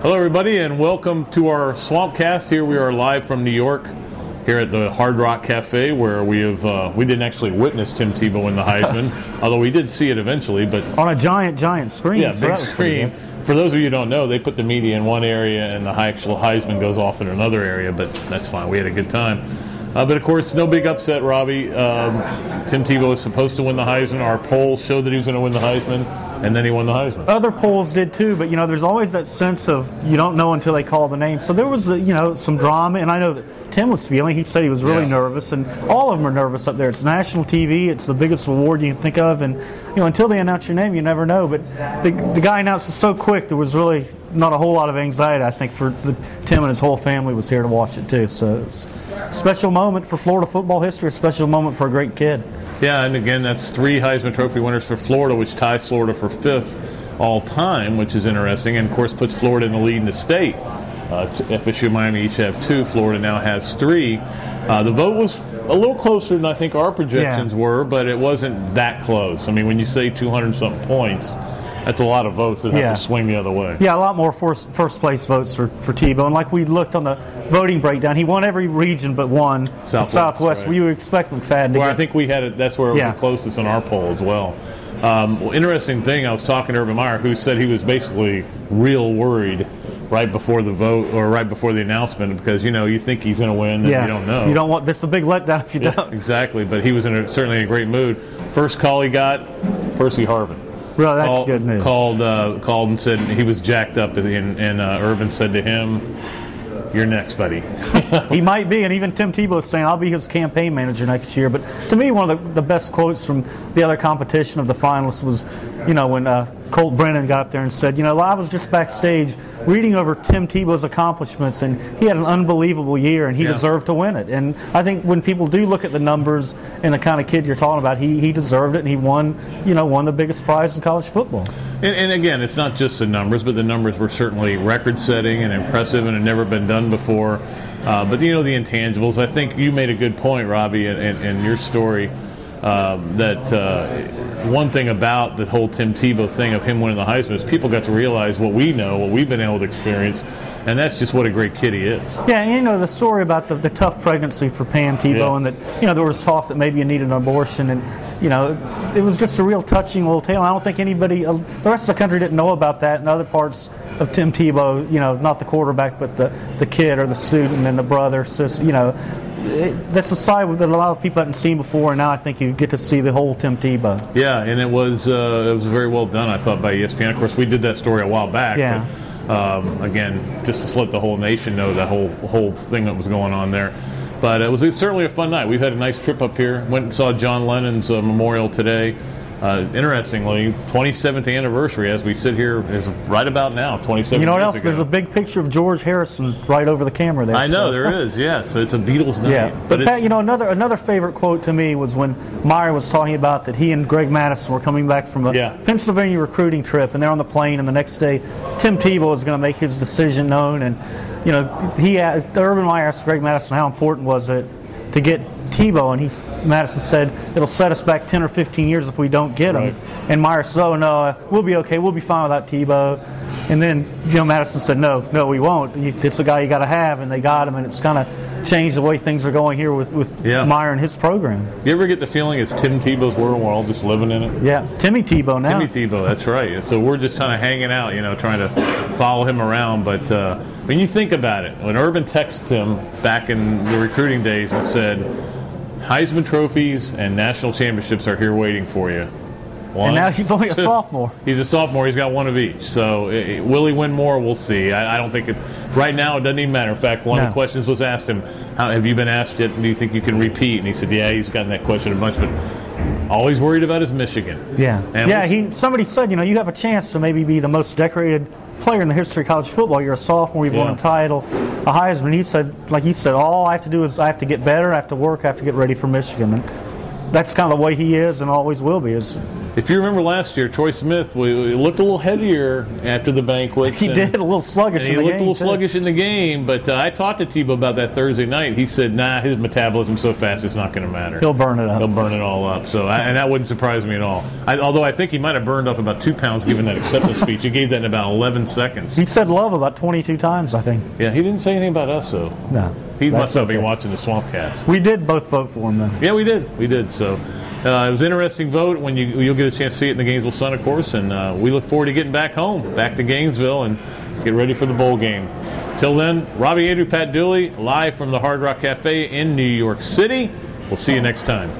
Hello, everybody, and welcome to our Swampcast. Here we are live from New York, here at the Hard Rock Cafe, where we didn't actually witness Tim Tebow win the Heisman, although we did see it eventually. But on a giant screen. Yeah, big screen. For those of you who don't know, they put the media in one area and the actual Heisman goes off in another area, but that's fine. We had a good time. But of course, no big upset, Robbie. Tim Tebow was supposed to win the Heisman. Our polls showed that he was going to win the Heisman, and then he won the Heisman. Other polls did too, but there's always that sense of you don't know until they call the name. So there was some drama, and I know that Tim was feeling. He said he was really nervous, and all of them are nervous up there. It's national TV. It's the biggest award you can think of, and until they announce your name, you never know. But the guy announced it so quick. There was really not a whole lot of anxiety. I think for Tim and his whole family was here to watch it too. So it was a special moment for Florida football history. A special moment for a great kid. Yeah, and again, that's 3 Heisman Trophy winners for Florida, which ties Florida for 5th all time, which is interesting, and of course puts Florida in the lead in the state. FSU and Miami each have 2. Florida now has 3. The vote was a little closer than I think our projections were, but it wasn't that close. I mean, when you say 200-something points, that's a lot of votes that have to swing the other way. Yeah, a lot more first place votes for Tebow. And like we looked on the voting breakdown, he won every region but one, Southwest. Right. Well, you would expect McFadden to I think we had it. That's where it was the closest in our poll as well. Interesting thing, I was talking to Urban Meyer, who said he was basically real worried right before the vote or right before the announcement, because you think he's going to win and you don't know. You don't want. That's a big letdown if you don't. Exactly, but he was certainly in a great mood. First call he got, Percy Harvin. Well, that's good news. Called and said he was jacked up, and Urban said to him, "You're next, buddy." He might be, and even Tim Tebow is saying, "I'll be his campaign manager next year." But to me, one of the best quotes from the other competition of the finalists was, when Colt Brennan got up there and said, I was just backstage reading over Tim Tebow's accomplishments, and he had an unbelievable year, and he deserved to win it. And I think when people do look at the numbers and the kind of kid you're talking about, he deserved it, and he won the biggest prize in college football. And again, it's not just the numbers, but the numbers were certainly record-setting and impressive and had never been done before. But the intangibles, I think you made a good point, Robbie, in your story, that one thing about the whole Tim Tebow thing of him winning the Heisman is people got to realize what we know, what we've been able to experience, and that's just what a great kid he is. Yeah, and the story about the tough pregnancy for Pam Tebow, and that there was talk that maybe you needed an abortion, and it was just a real touching little tale. I don't think anybody, the rest of the country didn't know about that, and other parts of Tim Tebow, not the quarterback, but the kid or the student and the brother, sister, that's a side that a lot of people haven't seen before, and now I think you get to see the whole Tim Tebow. Yeah, and it was very well done, I thought, by ESPN. Of course, we did that story a while back. Yeah. But, again, just to let the whole nation know that whole thing that was going on there. But it was certainly a fun night. We've had a nice trip up here. Went and saw John Lennon's memorial today. Interestingly, 27th anniversary as we sit here is right about now, 27 You know what years else? ago. There's a big picture of George Harrison right over the camera there. I know, there is, yeah. So it's a Beatles night. Yeah. But Pat, another favorite quote to me was when Meyer was talking about that he and Greg Madison were coming back from a Pennsylvania recruiting trip, and they're on the plane, and the next day Tim Tebow is going to make his decision known, and Urban Meyer asked Greg Madison how important was it to get Tebow, and Madison said it'll set us back 10 or 15 years if we don't get him. And Meyer said, "Oh no, we'll be okay. We'll be fine without Tebow." And then Madison said, "No, we won't. It's the guy you got to have," and they got him, and it's kind of changed the way things are going here with Meyer and his program. You ever get the feeling it's Tim Tebow's world, we're all just living in it? Yeah, Timmy Tebow now. Timmy Tebow, that's right. So we're just kind of hanging out, trying to follow him around. But when you think about it, when Urban texted him back in the recruiting days and said, Heisman trophies and national championships are here waiting for you. And now he's only a sophomore. He's a sophomore. He's got one of each. So will he win more? We'll see. I don't think right now it doesn't even matter. In fact, one of the questions was asked him, have you been asked yet, do you think you can repeat? And he said, yeah, he's gotten that question a bunch, but always worried about his Michigan. Yeah. And somebody said, you have a chance to maybe be the most decorated player in the history of college football. You're a sophomore, you've won a title, a Heisman. He said, all I have to do is I have to get better, I have to work, I have to get ready for Michigan. And that's kind of the way he is and always will be. If you remember last year, Troy Smith we looked a little heavier after the banquet. He did, a little sluggish in the game. He looked a little sluggish in the game, but I talked to Tebow about that Thursday night. He said, nah, his metabolism's so fast it's not going to matter. He'll burn it up. He'll burn it all up. So, and that wouldn't surprise me at all. Although I think he might have burned off about 2 pounds given that acceptance speech. He gave that in about 11 seconds. He said love about 22 times, I think. Yeah, he didn't say anything about us, though. No. He must have been watching the Swampcast. We did both vote for him, then. Yeah, we did. We did. So it was an interesting vote. When you'll get a chance to see it in the Gainesville Sun, of course. And we look forward to getting back home, back to Gainesville, and get ready for the bowl game. Till then, Robbie Andreu, Pat Dooley, live from the Hard Rock Cafe in New York City. We'll see you next time.